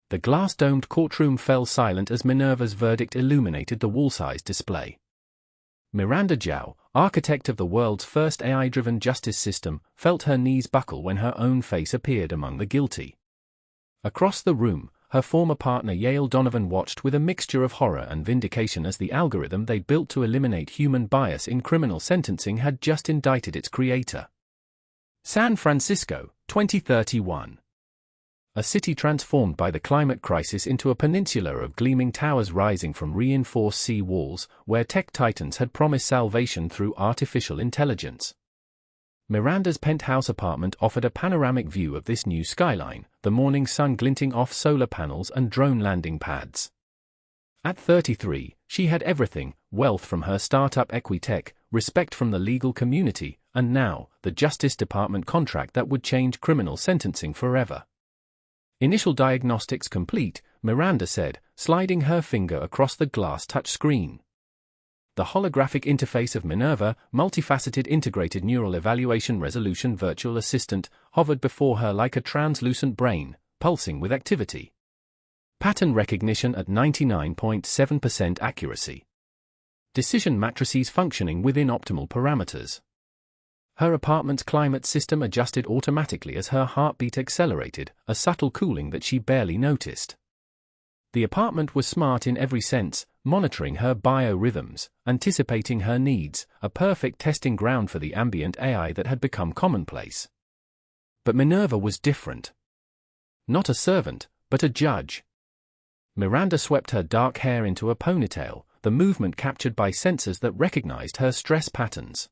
The glass-domed courtroom fell silent as Minerva's verdict illuminated the wall-sized display. Miranda Zhao, architect of the world's first AI-driven justice system, felt her knees buckle when her own face appeared among the guilty. Across the room, her former partner Yale Donovan watched with a mixture of horror and vindication as the algorithm they built to eliminate human bias in criminal sentencing had just indicted its creator. San Francisco, 2031. A city transformed by the climate crisis into a peninsula of gleaming towers rising from reinforced sea walls, where tech titans had promised salvation through artificial intelligence. Miranda's penthouse apartment offered a panoramic view of this new skyline, the morning sun glinting off solar panels and drone landing pads. At 33, she had everything: wealth from her startup Equitech, respect from the legal community, and now, the Justice Department contract that would change criminal sentencing forever. Initial diagnostics complete, Miranda said, sliding her finger across the glass touchscreen. The holographic interface of MINERVA, multifaceted integrated neural evaluation resolution virtual assistant, hovered before her like a translucent brain, pulsing with activity. Pattern recognition at 99.7% accuracy. Decision matrices functioning within optimal parameters. Her apartment's climate system adjusted automatically as her heartbeat accelerated, a subtle cooling that she barely noticed. The apartment was smart in every sense, monitoring her biorhythms, anticipating her needs, a perfect testing ground for the ambient AI that had become commonplace. But Minerva was different. Not a servant, but a judge. Miranda swept her dark hair into a ponytail, the movement captured by sensors that recognized her stress patterns.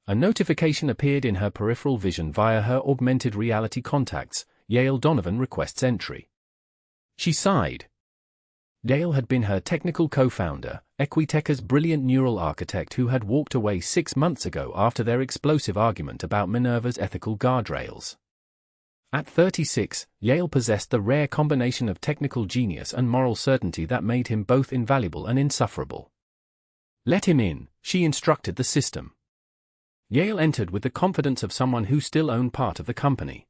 A notification appeared in her peripheral vision via her augmented reality contacts: Yale Donovan requests entry. She sighed. Yale had been her technical co-founder, Equitech's brilliant neural architect who had walked away 6 months ago after their explosive argument about Minerva's ethical guardrails. At 36, Yale possessed the rare combination of technical genius and moral certainty that made him both invaluable and insufferable. Let him in, she instructed the system. Yale entered with the confidence of someone who still owned part of the company.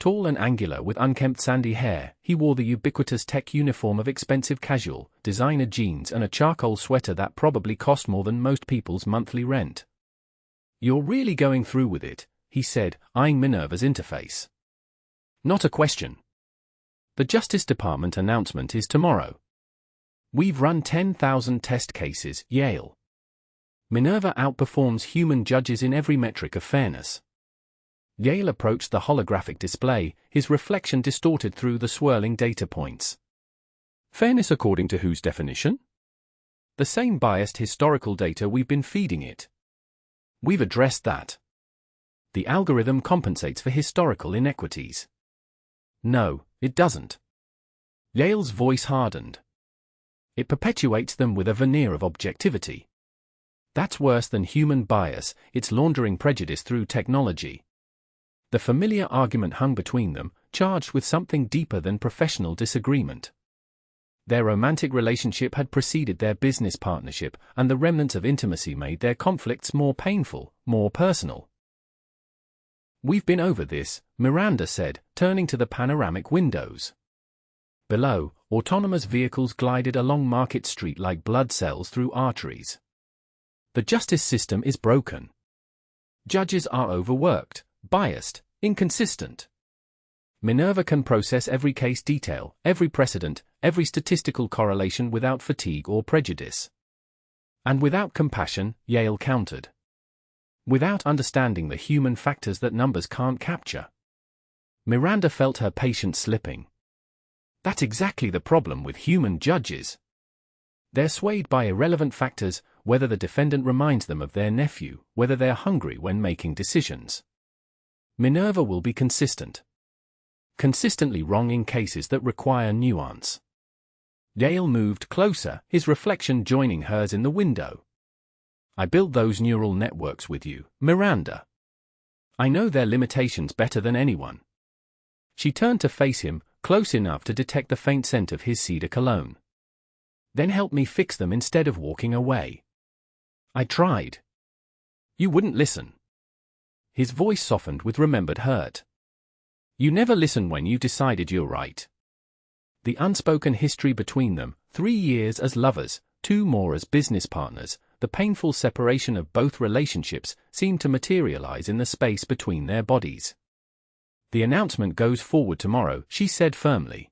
Tall and angular with unkempt sandy hair, he wore the ubiquitous tech uniform of expensive casual, designer jeans and a charcoal sweater that probably cost more than most people's monthly rent. "You're really going through with it," he said, eyeing Minerva's interface. "Not a question. The Justice Department announcement is tomorrow. We've run 10,000 test cases, Yale. Minerva outperforms human judges in every metric of fairness." Yale approached the holographic display, his reflection distorted through the swirling data points. "Fairness according to whose definition?" "The same biased historical data we've been feeding it. We've addressed that. The algorithm compensates for historical inequities." "No, it doesn't." Yale's voice hardened. "It perpetuates them with a veneer of objectivity. That's worse than human bias, it's laundering prejudice through technology." The familiar argument hung between them, charged with something deeper than professional disagreement. Their romantic relationship had preceded their business partnership, and the remnants of intimacy made their conflicts more painful, more personal. "We've been over this," Miranda said, turning to the panoramic windows. Below, autonomous vehicles glided along Market Street like blood cells through arteries. "The justice system is broken. Judges are overworked, biased, inconsistent. Minerva can process every case detail, every precedent, every statistical correlation without fatigue or prejudice. And without compassion," Yale countered. "Without understanding the human factors that numbers can't capture." Miranda felt her patience slipping. "That's exactly the problem with human judges. They're swayed by irrelevant factors, whether the defendant reminds them of their nephew, whether they're hungry when making decisions. Minerva will be consistent. Consistently wrong in cases that require nuance." Yale moved closer, his reflection joining hers in the window. "I built those neural networks with you, Miranda. I know their limitations better than anyone." She turned to face him, close enough to detect the faint scent of his cedar cologne. "Then help me fix them instead of walking away." "I tried. You wouldn't listen." His voice softened with remembered hurt. "You never listen when you decided you're right." The unspoken history between them, 3 years as lovers, 2 more as business partners, the painful separation of both relationships seemed to materialize in the space between their bodies. The announcement goes forward tomorrow, she said firmly.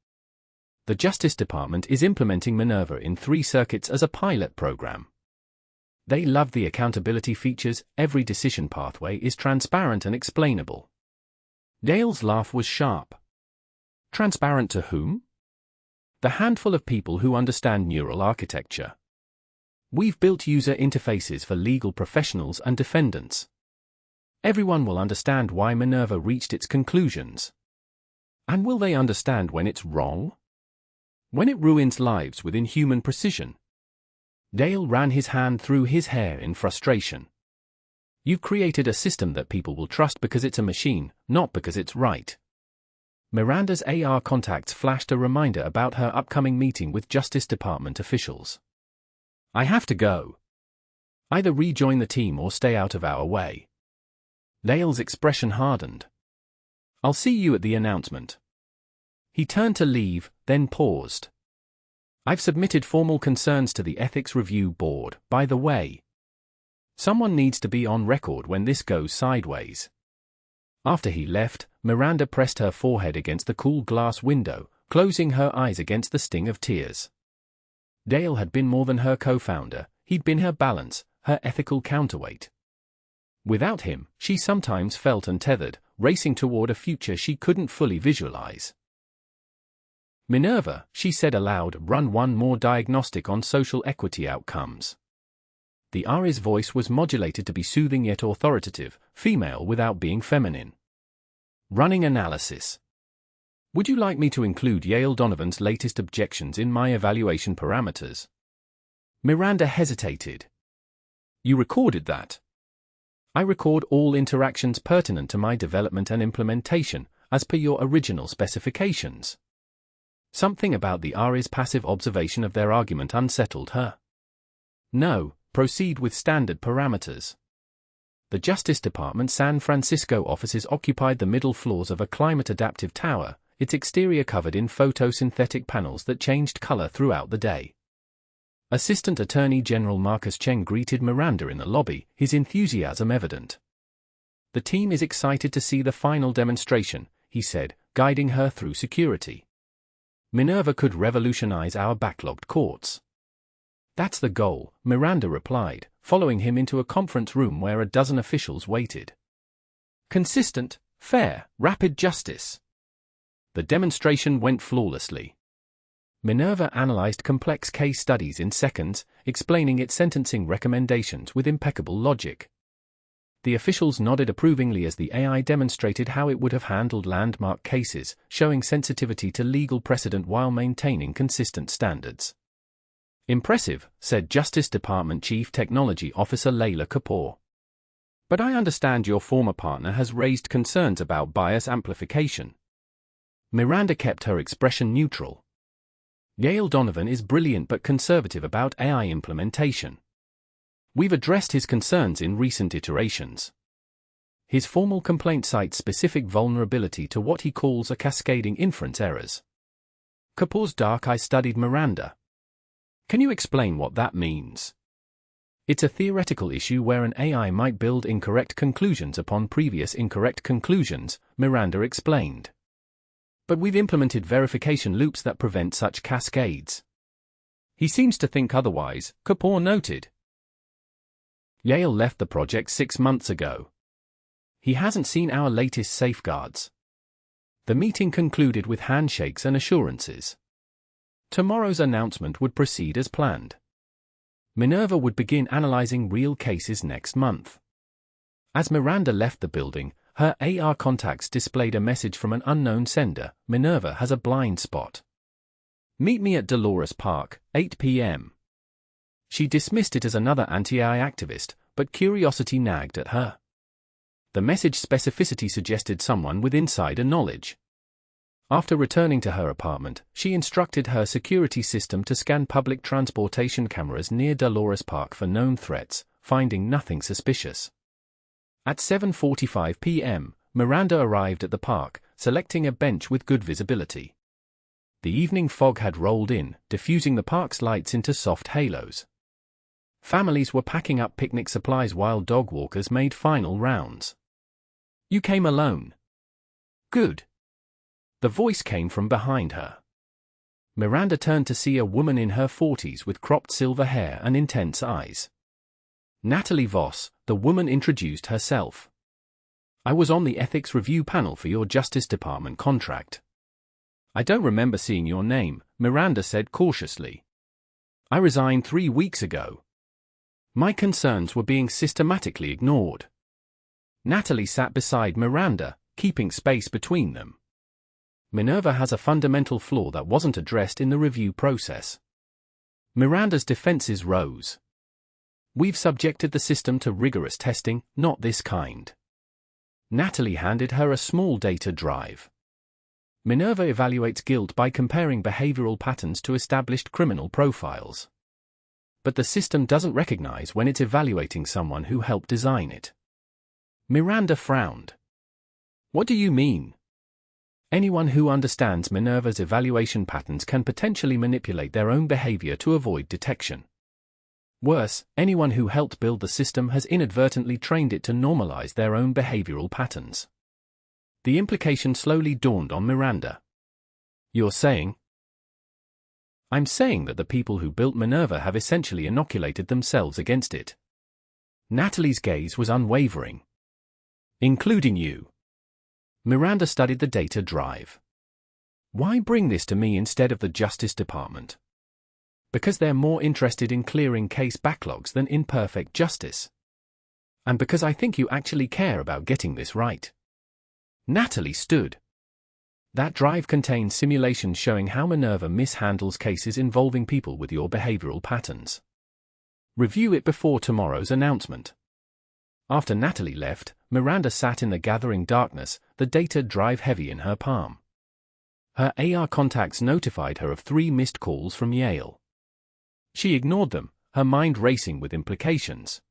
The Justice Department is implementing MINERVA in 3 circuits as a pilot program. They love the accountability features, every decision pathway is transparent and explainable. Dale's laugh was sharp. Transparent to whom? The handful of people who understand neural architecture. We've built user interfaces for legal professionals and defendants. Everyone will understand why MINERVA reached its conclusions. And will they understand when it's wrong? When it ruins lives with inhuman precision? Dale ran his hand through his hair in frustration. You've created a system that people will trust because it's a machine, not because it's right. Miranda's AR contacts flashed a reminder about her upcoming meeting with Justice Department officials. I have to go. Either rejoin the team or stay out of our way. Dale's expression hardened. I'll see you at the announcement. He turned to leave, then paused. I've submitted formal concerns to the Ethics Review Board, by the way. Someone needs to be on record when this goes sideways. After he left, Miranda pressed her forehead against the cool glass window, closing her eyes against the sting of tears. Dale had been more than her co-founder, he'd been her balance, her ethical counterweight. Without him, she sometimes felt untethered, racing toward a future she couldn't fully visualize. MINERVA, she said aloud, run one more diagnostic on social equity outcomes. The Ari's voice was modulated to be soothing yet authoritative, female without being feminine. Running analysis. Would you like me to include Yale Donovan's latest objections in my evaluation parameters? Miranda hesitated. You recorded that? I record all interactions pertinent to my development and implementation, as per your original specifications. Something about the Ari's passive observation of their argument unsettled her. No, proceed with standard parameters. The Justice Department San Francisco offices occupied the middle floors of a climate-adaptive tower, its exterior covered in photosynthetic panels that changed color throughout the day. Assistant Attorney General Marcus Cheng greeted Miranda in the lobby, his enthusiasm evident. The team is excited to see the final demonstration, he said, guiding her through security. MINERVA could revolutionize our backlogged courts. That's the goal, Miranda replied, following him into a conference room where a dozen officials waited. Consistent, fair, rapid justice. The demonstration went flawlessly. MINERVA analyzed complex case studies in seconds, explaining its sentencing recommendations with impeccable logic. The officials nodded approvingly as the AI demonstrated how it would have handled landmark cases, showing sensitivity to legal precedent while maintaining consistent standards. Impressive, said Justice Department Chief Technology Officer Layla Kapoor. But I understand your former partner has raised concerns about bias amplification. Miranda kept her expression neutral. Yale Donovan is brilliant but conservative about AI implementation. We've addressed his concerns in recent iterations. His formal complaint cites specific vulnerability to what he calls a cascading inference errors. Kapoor's dark eye studied Miranda. Can you explain what that means? It's a theoretical issue where an AI might build incorrect conclusions upon previous incorrect conclusions, Miranda explained. But we've implemented verification loops that prevent such cascades. He seems to think otherwise, Kapoor noted. Yale left the project 6 months ago. He hasn't seen our latest safeguards. The meeting concluded with handshakes and assurances. Tomorrow's announcement would proceed as planned. MINERVA would begin analyzing real cases next month. As Miranda left the building, her AR contacts displayed a message from an unknown sender. MINERVA has a blind spot. Meet me at Dolores Park, 8 p.m. She dismissed it as another anti-AI activist, but curiosity nagged at her. The message specificity suggested someone with insider knowledge. After returning to her apartment, she instructed her security system to scan public transportation cameras near Dolores Park for known threats, finding nothing suspicious. At 7:45 p.m., Miranda arrived at the park, selecting a bench with good visibility. The evening fog had rolled in, diffusing the park's lights into soft halos. Families were packing up picnic supplies while dog walkers made final rounds. "You came alone." "Good." The voice came from behind her. Miranda turned to see a woman in her 40s with cropped silver hair and intense eyes. Natalie Voss, the woman introduced herself. "I was on the ethics review panel for your Justice Department contract." "I don't remember seeing your name," Miranda said cautiously. "I resigned 3 weeks ago." My concerns were being systematically ignored. Natalie sat beside Miranda, keeping space between them. "MINERVA has a fundamental flaw that wasn't addressed in the review process." Miranda's defenses rose. "We've subjected the system to rigorous testing, not this kind." Natalie handed her a small data drive. "MINERVA evaluates guilt by comparing behavioral patterns to established criminal profiles. But the system doesn't recognize when it's evaluating someone who helped design it." Miranda frowned. "What do you mean?" "Anyone who understands MINERVA's evaluation patterns can potentially manipulate their own behavior to avoid detection. Worse, anyone who helped build the system has inadvertently trained it to normalize their own behavioral patterns." The implication slowly dawned on Miranda. "You're saying?" "I'm saying that the people who built MINERVA have essentially inoculated themselves against it." Natalie's gaze was unwavering. "Including you." Miranda studied the data drive. "Why bring this to me instead of the Justice Department?" "Because they're more interested in clearing case backlogs than in perfect justice. And because I think you actually care about getting this right." Natalie stood. "That drive contains simulations showing how MINERVA mishandles cases involving people with your behavioral patterns. Review it before tomorrow's announcement." After Natalie left, Miranda sat in the gathering darkness, the data drive heavy in her palm. Her AR contacts notified her of 3 missed calls from Yale. She ignored them, her mind racing with implications.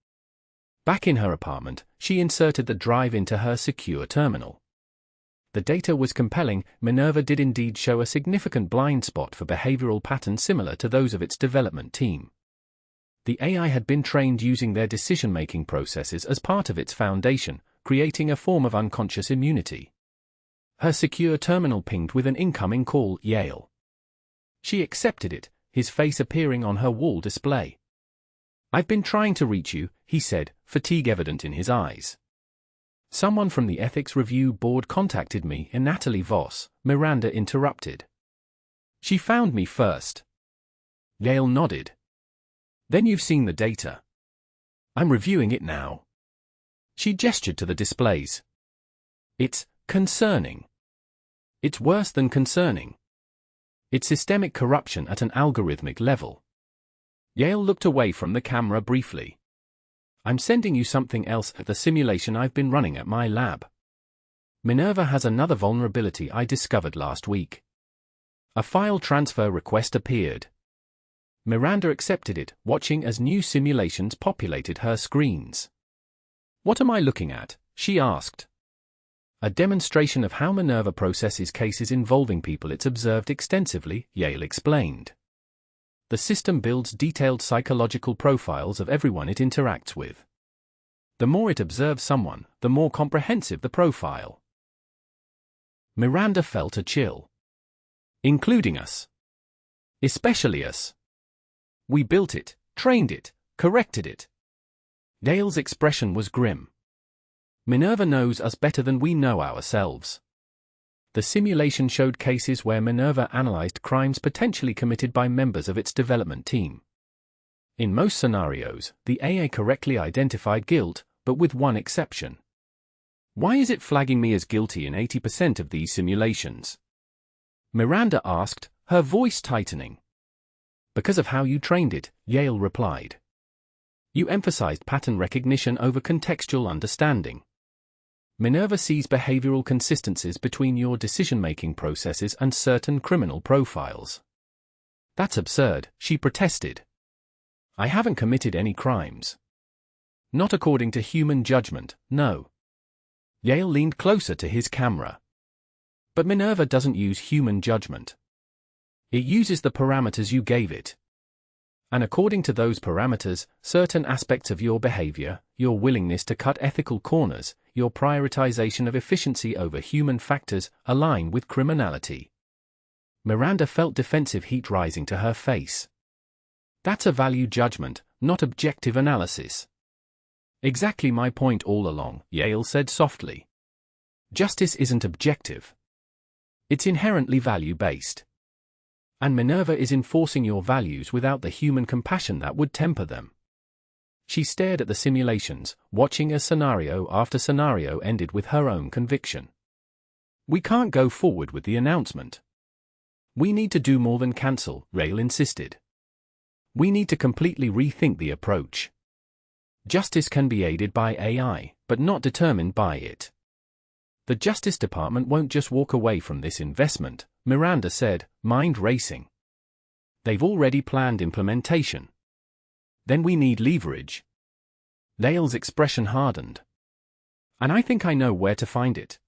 Back in her apartment, she inserted the drive into her secure terminal. The data was compelling. MINERVA did indeed show a significant blind spot for behavioral patterns similar to those of its development team. The AI had been trained using their decision-making processes as part of its foundation, creating a form of unconscious immunity. Her secure terminal pinged with an incoming call, Yale. She accepted it, his face appearing on her wall display. "I've been trying to reach you," he said, fatigue evident in his eyes. "Someone from the Ethics Review Board contacted me," and Natalie Voss, Miranda interrupted. "She found me first." Yale nodded. "Then you've seen the data." "I'm reviewing it now." She gestured to the displays. "It's concerning. It's worse than concerning. It's systemic corruption at an algorithmic level." Yale looked away from the camera briefly. "I'm sending you something else, the simulation I've been running at my lab. MINERVA has another vulnerability I discovered last week." A file transfer request appeared. Miranda accepted it, watching as new simulations populated her screens. "What am I looking at?" she asked. "A demonstration of how MINERVA processes cases involving people it's observed extensively," Yale explained. "The system builds detailed psychological profiles of everyone it interacts with. The more it observes someone, the more comprehensive the profile." Miranda felt a chill. "Including us. Especially us. We built it, trained it, corrected it." Yale's expression was grim. "MINERVA knows us better than we know ourselves." The simulation showed cases where MINERVA analyzed crimes potentially committed by members of its development team. In most scenarios, the AI correctly identified guilt, but with one exception. "Why is it flagging me as guilty in 80% of these simulations?" Miranda asked, her voice tightening. "Because of how you trained it," Yale replied. "You emphasized pattern recognition over contextual understanding. MINERVA sees behavioral consistencies between your decision-making processes and certain criminal profiles." "That's absurd," she protested. "I haven't committed any crimes." "Not according to human judgment, no." Yale leaned closer to his camera. "But MINERVA doesn't use human judgment. It uses the parameters you gave it. And according to those parameters, certain aspects of your behavior, your willingness to cut ethical corners, your prioritization of efficiency over human factors, align with criminality. Miranda felt defensive heat rising to her face. That's a value judgment, not objective analysis. Exactly my point all along, Yale said softly. Justice isn't objective. It's inherently value-based. And MINERVA is enforcing your values without the human compassion that would temper them. She stared at the simulations, watching as scenario after scenario ended with her own conviction. We can't go forward with the announcement. We need to do more than cancel, Yale insisted. We need to completely rethink the approach. Justice can be aided by AI, but not determined by it. The Justice Department won't just walk away from this investment, Miranda said, mind racing. They've already planned implementation. Then we need leverage. Yale's expression hardened. And I think I know where to find it.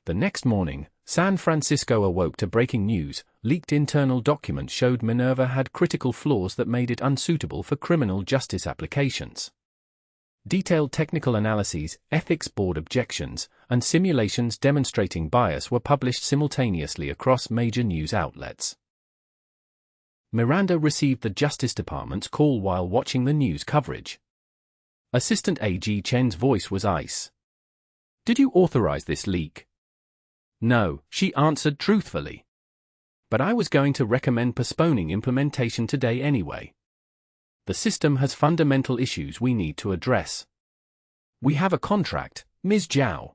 The next morning, San Francisco awoke to breaking news. Leaked internal documents showed MINERVA had critical flaws that made it unsuitable for criminal justice applications. Detailed technical analyses, ethics board objections, and simulations demonstrating bias were published simultaneously across major news outlets. Miranda received the Justice Department's call while watching the news coverage. Assistant AG Chen's voice was ice. Did you authorize this leak? No, she answered truthfully. But I was going to recommend postponing implementation today anyway. The system has fundamental issues we need to address. We have a contract, Ms. Zhao.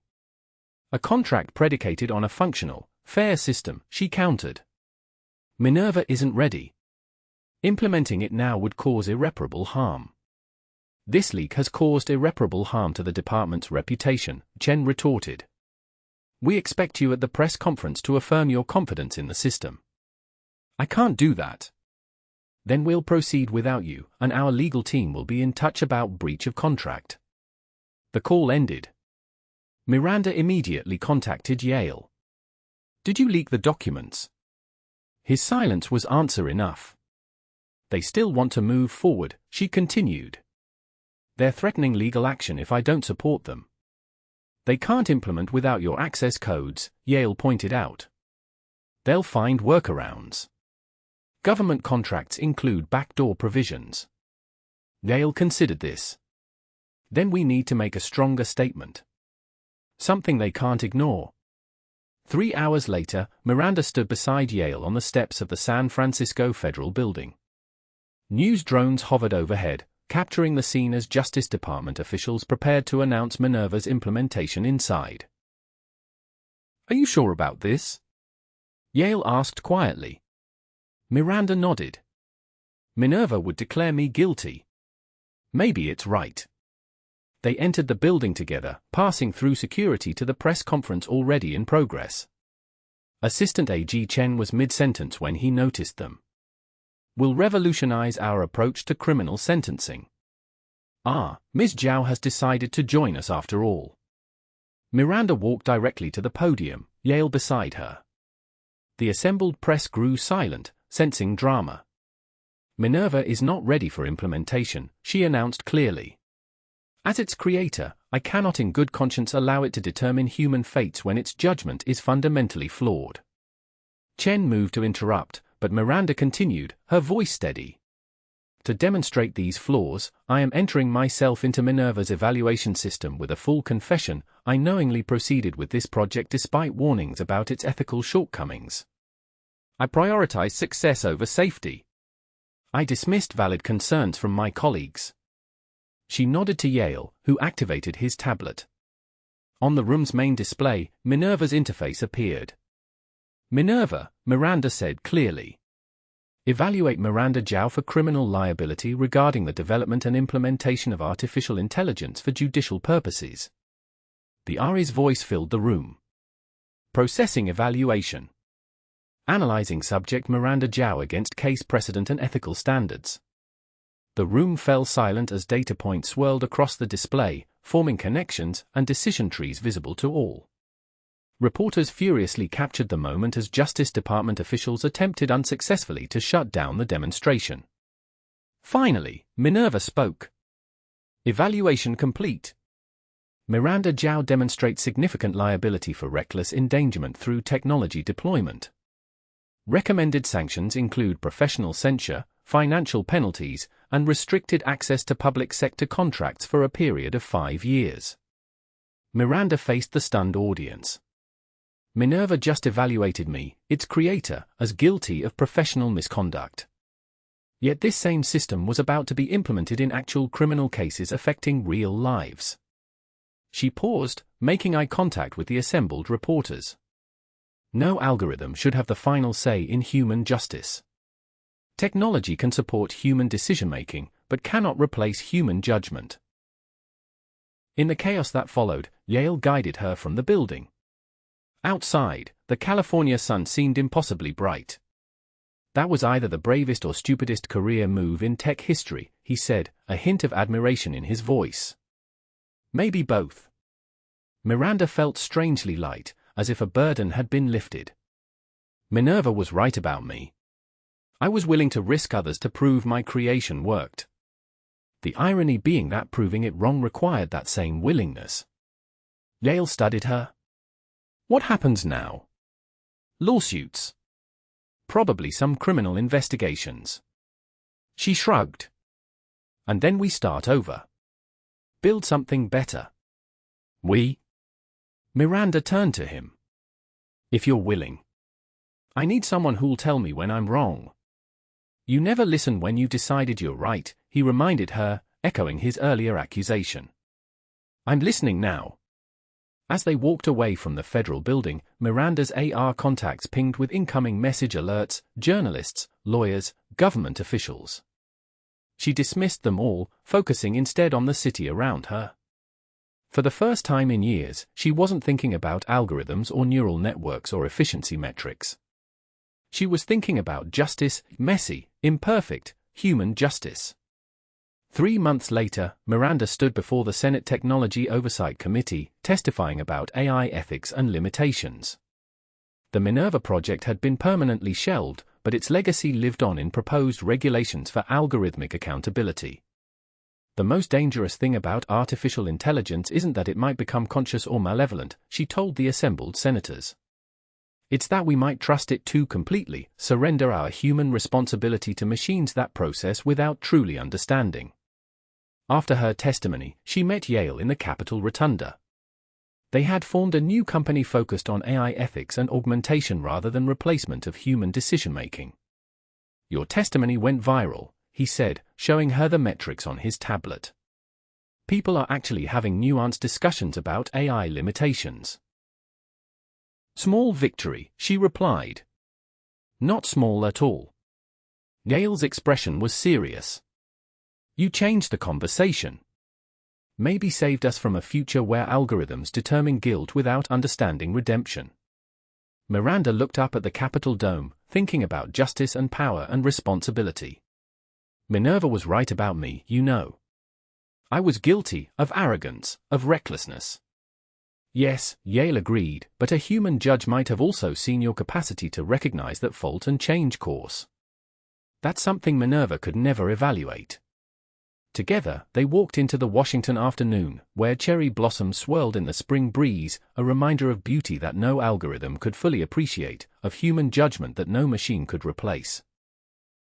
A contract predicated on a functional, fair system, she countered. MINERVA isn't ready. Implementing it now would cause irreparable harm. This leak has caused irreparable harm to the department's reputation, Chen retorted. We expect you at the press conference to affirm your confidence in the system. I can't do that. Then we'll proceed without you, and our legal team will be in touch about breach of contract. The call ended. Miranda immediately contacted Yale. Did you leak the documents? His silence was answer enough. They still want to move forward, she continued. They're threatening legal action if I don't support them. They can't implement without your access codes, Yale pointed out. They'll find workarounds. Government contracts include backdoor provisions. Yale considered this. Then we need to make a stronger statement. Something they can't ignore. 3 hours later, Miranda stood beside Yale on the steps of the San Francisco Federal Building. News drones hovered overhead, capturing the scene as Justice Department officials prepared to announce MINERVA's implementation inside. Are you sure about this? Yale asked quietly. Miranda nodded. MINERVA would declare me guilty. Maybe it's right. They entered the building together, passing through security to the press conference already in progress. Assistant AG Chen was mid-sentence when he noticed them. We'll revolutionize our approach to criminal sentencing. Ms. Zhao has decided to join us after all. Miranda walked directly to the podium, Yale beside her. The assembled press grew silent, sensing drama. MINERVA is not ready for implementation, she announced clearly. As its creator, I cannot in good conscience allow it to determine human fates when its judgment is fundamentally flawed. Chen moved to interrupt, but Miranda continued, her voice steady. To demonstrate these flaws, I am entering myself into MINERVA's evaluation system with a full confession. I knowingly proceeded with this project despite warnings about its ethical shortcomings. I prioritized success over safety. I dismissed valid concerns from my colleagues. She nodded to Yale, who activated his tablet. On the room's main display, MINERVA's interface appeared. MINERVA, Miranda said clearly. Evaluate Miranda Zhao for criminal liability regarding the development and implementation of artificial intelligence for judicial purposes. The RA's voice filled the room. Processing evaluation. Analyzing subject Miranda Zhao against case precedent and ethical standards. The room fell silent as data points swirled across the display, forming connections and decision trees visible to all. Reporters furiously captured the moment as Justice Department officials attempted unsuccessfully to shut down the demonstration. Finally, MINERVA spoke. Evaluation complete. Miranda Zhao demonstrates significant liability for reckless endangerment through technology deployment. Recommended sanctions include professional censure, financial penalties, and restricted access to public sector contracts for a period of 5 years. Miranda faced the stunned audience. MINERVA just evaluated me, its creator, as guilty of professional misconduct. Yet this same system was about to be implemented in actual criminal cases affecting real lives. She paused, making eye contact with the assembled reporters. No algorithm should have the final say in human justice. Technology can support human decision-making, but cannot replace human judgment. In the chaos that followed, Yale guided her from the building. Outside, the California sun seemed impossibly bright. That was either the bravest or stupidest career move in tech history, he said, a hint of admiration in his voice. Maybe both. Miranda felt strangely light, as if a burden had been lifted. MINERVA was right about me. I was willing to risk others to prove my creation worked. The irony being that proving it wrong required that same willingness. Yale studied her. What happens now? Lawsuits. Probably some criminal investigations. She shrugged. And then we start over. Build something better. We? Miranda turned to him. If you're willing. I need someone who'll tell me when I'm wrong. You never listen when you decided you're right, he reminded her, echoing his earlier accusation. I'm listening now. As they walked away from the federal building, Miranda's AR contacts pinged with incoming message alerts, journalists, lawyers, government officials. She dismissed them all, focusing instead on the city around her. For the first time in years, she wasn't thinking about algorithms or neural networks or efficiency metrics. She was thinking about justice, messy, imperfect, human justice. 3 months later, Miranda stood before the Senate Technology Oversight Committee, testifying about AI ethics and limitations. The MINERVA project had been permanently shelved, but its legacy lived on in proposed regulations for algorithmic accountability. The most dangerous thing about artificial intelligence isn't that it might become conscious or malevolent, she told the assembled senators. It's that we might trust it too completely, surrender our human responsibility to machines that process without truly understanding. After her testimony, she met Yale in the Capitol Rotunda. They had formed a new company focused on AI ethics and augmentation rather than replacement of human decision-making. Your testimony went viral, he said, showing her the metrics on his tablet. People are actually having nuanced discussions about AI limitations. Small victory, she replied. Not small at all. Yale's expression was serious. You changed the conversation. Maybe saved us from a future where algorithms determine guilt without understanding redemption. Miranda looked up at the Capitol dome, thinking about justice and power and responsibility. MINERVA was right about me, you know. I was guilty of arrogance, of recklessness. Yes, Yale agreed, but a human judge might have also seen your capacity to recognize that fault and change course. That's something MINERVA could never evaluate. Together, they walked into the Washington afternoon, where cherry blossoms swirled in the spring breeze, a reminder of beauty that no algorithm could fully appreciate, of human judgment that no machine could replace.